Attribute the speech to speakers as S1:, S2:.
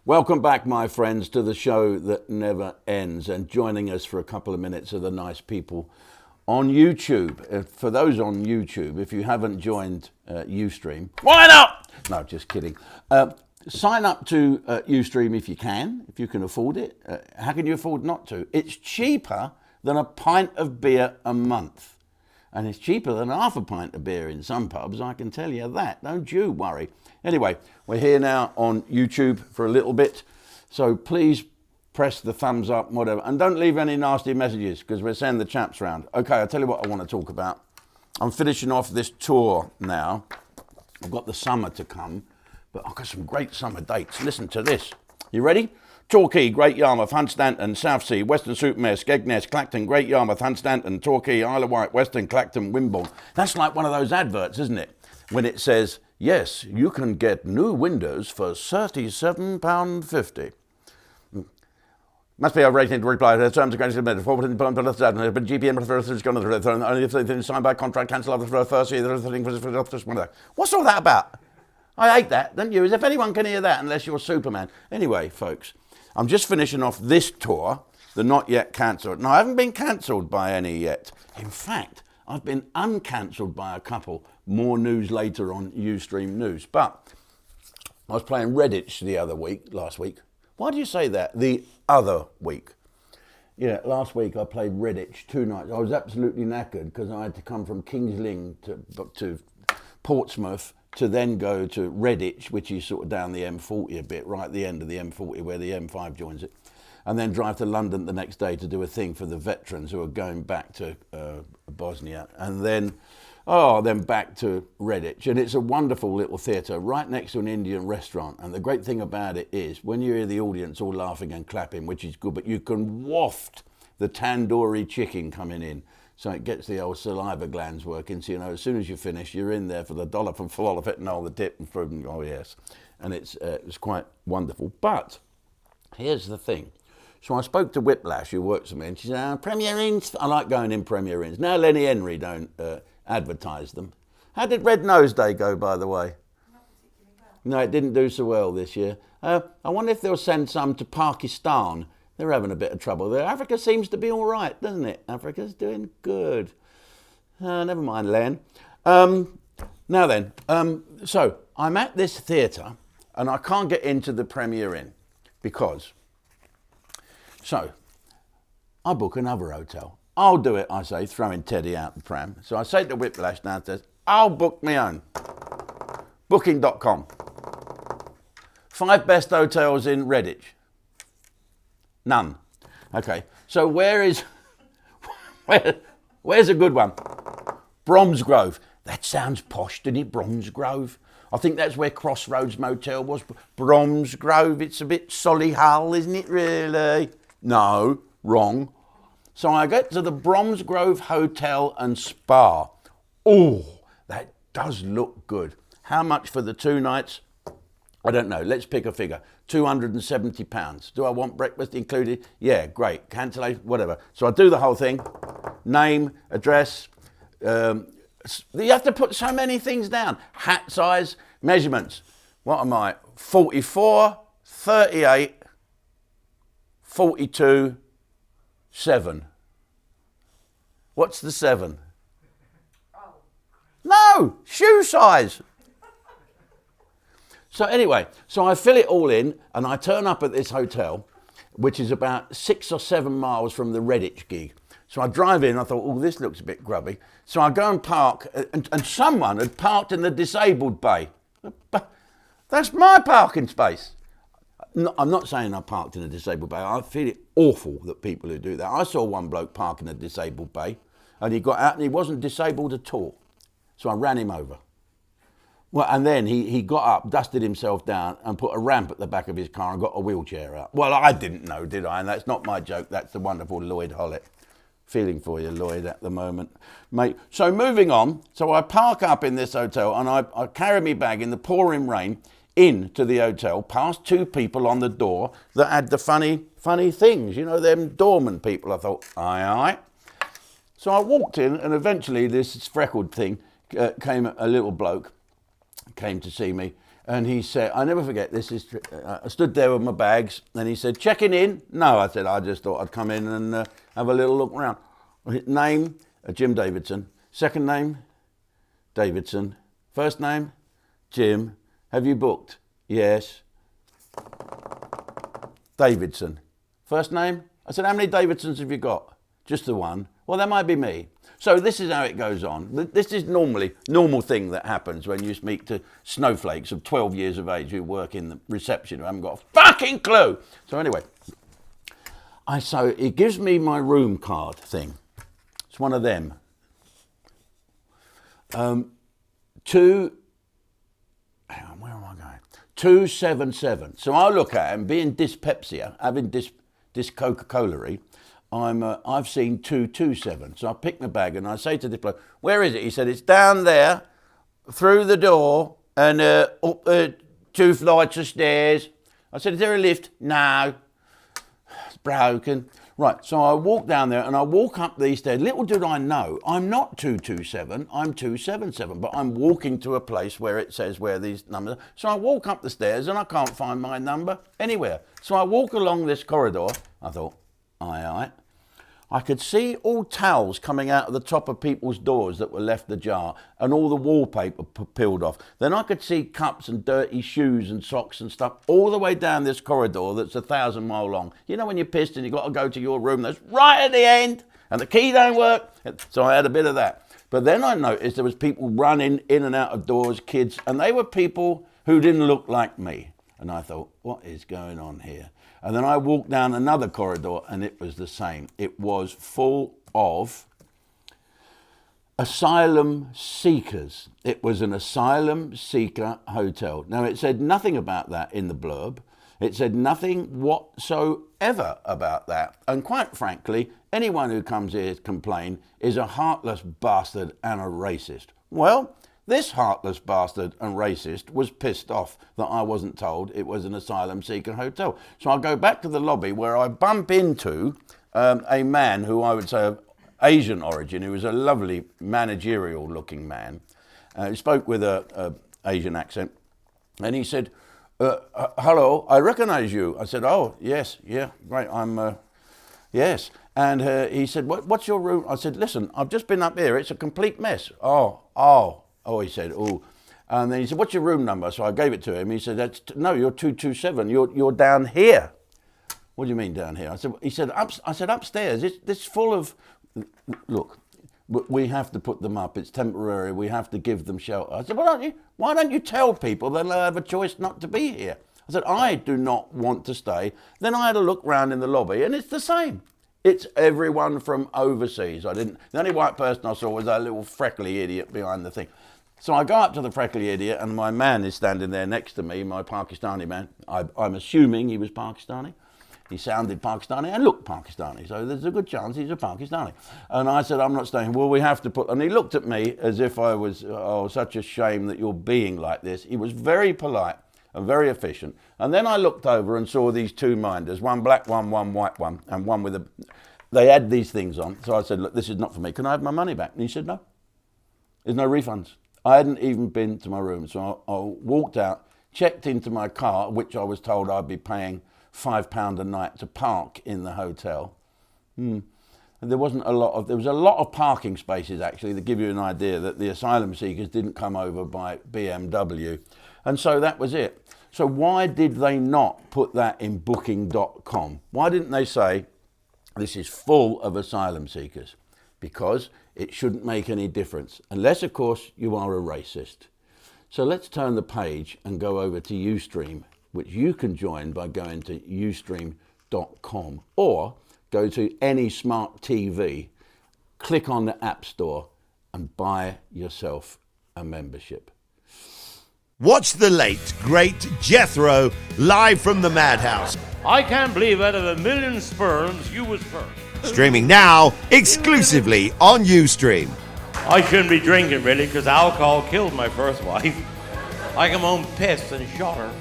S1: Welcome back, my friends, to the show that never ends. And joining us for a couple of minutes are the nice people on YouTube. For those on YouTube, if you haven't joined Ustream, why not? No, just kidding. Sign up to Ustream if you can afford it. How can you afford not to? It's cheaper than a pint of beer a month. And it's cheaper than half a pint of beer in some pubs, I can tell you that. Don't you worry. Anyway, we're here now on YouTube for a little bit. So please press the thumbs up, whatever. And don't leave any nasty messages because we're sending the chaps round. Okay, I'll tell you what I want to talk about. I'm finishing off this tour now. I've got the summer to come. But I've got some great summer dates. Listen to this. You ready? Torquay, Great Yarmouth, Hunstanton, Southsea, Western Supermare, Skegness, Clacton, Great Yarmouth, Hunstanton, Torquay, Isle of Wight, Western, Clacton, Wimborne. That's like one of those adverts, isn't it? When it says, yes, you can get new windows for £37.50. Must be overrated to reply to the terms of conditions but GPM is going to only if they've signed by contract, cancel after the first year. What's all that about? I hate that, don't you? As if anyone can hear that unless you're Superman. Anyway, folks, I'm just finishing off this tour, the Not Yet Cancelled. Now, I haven't been cancelled by any yet. In fact, I've been uncancelled by a couple. More news later on Ustream News. But I was playing Redditch last week. Why do you say that? The other week. Yeah, last week I played Redditch 2 nights. I was absolutely knackered because I had to come from King's Lynn to Portsmouth to then go to Redditch, which is sort of down the M40 a bit, right at the end of the M40 where the M5 joins it, and then drive to London the next day to do a thing for the veterans who are going back to Bosnia, and then back to Redditch. And it's a wonderful little theatre right next to an Indian restaurant. And the great thing about it is when you hear the audience all laughing and clapping, which is good, but you can waft the tandoori chicken coming in. So it gets the old saliva glands working. So, as soon as you finish, you're in there for the dollar for full of it and all the dip and fruit. And, oh, yes. And it's quite wonderful. But here's the thing. So I spoke to Whiplash, who works for me, and she said, Premier Inns. I like going in Premier Inns. Now Lenny Henry don't advertise them. How did Red Nose Day go, by the way? Not particularly well. No, it didn't do so well this year. I wonder if they'll send some to Pakistan. They're having a bit of trouble there. Africa seems to be all right, doesn't it? Africa's doing good. Never mind, Len. Now then, so I'm at this theatre and I can't get into the Premier Inn because... So, I book another hotel. I'll do it, I say, throwing Teddy out the pram. So I say to Whiplash downstairs, I'll book my own. Booking.com. 5 best hotels in Redditch. None. Okay, so where's a good one? Bromsgrove. That sounds posh, doesn't it? Bromsgrove. I think that's where Crossroads Motel was. Bromsgrove. It's a bit Solihull, isn't it, really? No, wrong. So I get to the Bromsgrove Hotel and Spa. Oh, that does look good. How much for the 2 nights? I don't know. Let's pick a figure. £270. Do I want breakfast included? Yeah, great. Cancellation, whatever. So I do the whole thing. Name, address. You have to put so many things down. Hat size, measurements. What am I? 44, 38, 42, 7. What's the 7? Oh. No, shoe size. So anyway, so I fill it all in and I turn up at this hotel, which is about 6 or 7 miles from the Redditch gig. So I drive in, I thought, oh, this looks a bit grubby. So I go and park, and someone had parked in the disabled bay. That's my parking space. No, I'm not saying I parked in a disabled bay. I feel it awful that people who do that. I saw one bloke park in a disabled bay, and he got out and he wasn't disabled at all. So I ran him over. Well, and then he got up, dusted himself down and put a ramp at the back of his car and got a wheelchair out. Well, I didn't know, did I? And that's not my joke. That's the wonderful Lloyd Hollett. Feeling for you, Lloyd, at the moment, mate. So moving on. So I park up in this hotel and I carry my bag in the pouring rain into the hotel, past 2 people on the door that had the funny things. You know, them doorman people. I thought, aye. So I walked in and eventually this freckled thing came, a little bloke came to see me And he said, I never forget this. I stood there with my bags, and he said, checking in? No, I said, I just thought I'd come in and have a little look around. Name, Jim Davidson. Second name, Davidson. First name, Jim. Have you booked? Yes. Davidson. First name? I said, how many Davidsons have you got? Just the one. Well, that might be me. So this is how it goes on. This is normal thing that happens when you speak to snowflakes of 12 years of age who work in the reception who haven't got a fucking clue. So anyway, so it gives me my room card thing. It's one of them. 277. So I look at him, being dyspepsia, having this Coca-Cola-y, I've seen 227. So I pick my bag and I say to the bloke, where is it? He said, it's down there, through the door, and up 2 flights of stairs. I said, is there a lift? No. It's broken. Right, so I walk down there and I walk up these stairs. Little did I know, I'm not 227, I'm 277, but I'm walking to a place where it says where these numbers are. So I walk up the stairs and I can't find my number anywhere. So I walk along this corridor. I thought, aye. I could see all towels coming out of the top of people's doors that were left ajar and all the wallpaper peeled off. Then I could see cups and dirty shoes and socks and stuff all the way down this corridor that's 1,000 miles long. You know when you're pissed and you've got to go to your room that's right at the end and the key don't work? So I had a bit of that. But then I noticed there was people running in and out of doors, kids, and they were people who didn't look like me. And I thought, what is going on here? And then I walked down another corridor and it was the same. It was full of asylum seekers. It was an asylum seeker hotel. Now, it said nothing about that in the blurb. It said nothing whatsoever about that. And quite frankly, anyone who comes here to complain is a heartless bastard and a racist. Well, this heartless bastard and racist was pissed off that I wasn't told it was an asylum seeker hotel. So I go back to the lobby where I bump into a man who I would say of Asian origin, who was a lovely managerial looking man. He spoke with an Asian accent and he said, hello, I recognize you. I said, oh, yes, yeah, right, yes. And he said, what's your room? I said, listen, I've just been up here, it's a complete mess. Oh, he said, oh. And then he said, what's your room number? So I gave it to him. He said, no, you're 227. You're down here. What do you mean down here? I said, upstairs. It's full of, look, we have to put them up. It's temporary. We have to give them shelter. I said, why don't you tell people then they'll have a choice not to be here? I said, I do not want to stay. Then I had a look round in the lobby and it's the same. It's everyone from overseas. The only white person I saw was that little freckly idiot behind the thing. So I go up to the freckly idiot and my man is standing there next to me, my Pakistani man. I'm assuming he was Pakistani. He sounded Pakistani and looked Pakistani, so there's a good chance he's a Pakistani. And I said, I'm not staying. Well, we have to put... And he looked at me as if I was, oh, such a shame that you're being like this. He was very polite and very efficient. And then I looked over and saw these 2 minders, one black one, one white one, and one with a... They had these things on. So I said, look, this is not for me. Can I have my money back? And he said, no. There's no refunds. I hadn't even been to my room. So I walked out, checked into my car, which I was told I'd be paying £5 a night to park in the hotel. And there was a lot of parking spaces actually that give you an idea that the asylum seekers didn't come over by BMW. And so that was it. So why did they not put that in booking.com? Why didn't they say, this is full of asylum seekers? Because it shouldn't make any difference, unless of course you are a racist. So let's turn the page and go over to Ustream, which you can join by going to ustream.com or go to any smart TV, click on the App Store and buy yourself a membership.
S2: Watch the late, great Jethro live from the madhouse.
S3: I can't believe out of 1,000,000 sperms, you was first.
S2: Streaming now exclusively on Ustream.
S3: I shouldn't be drinking, really, because alcohol killed my first wife. I come home pissed and shot her.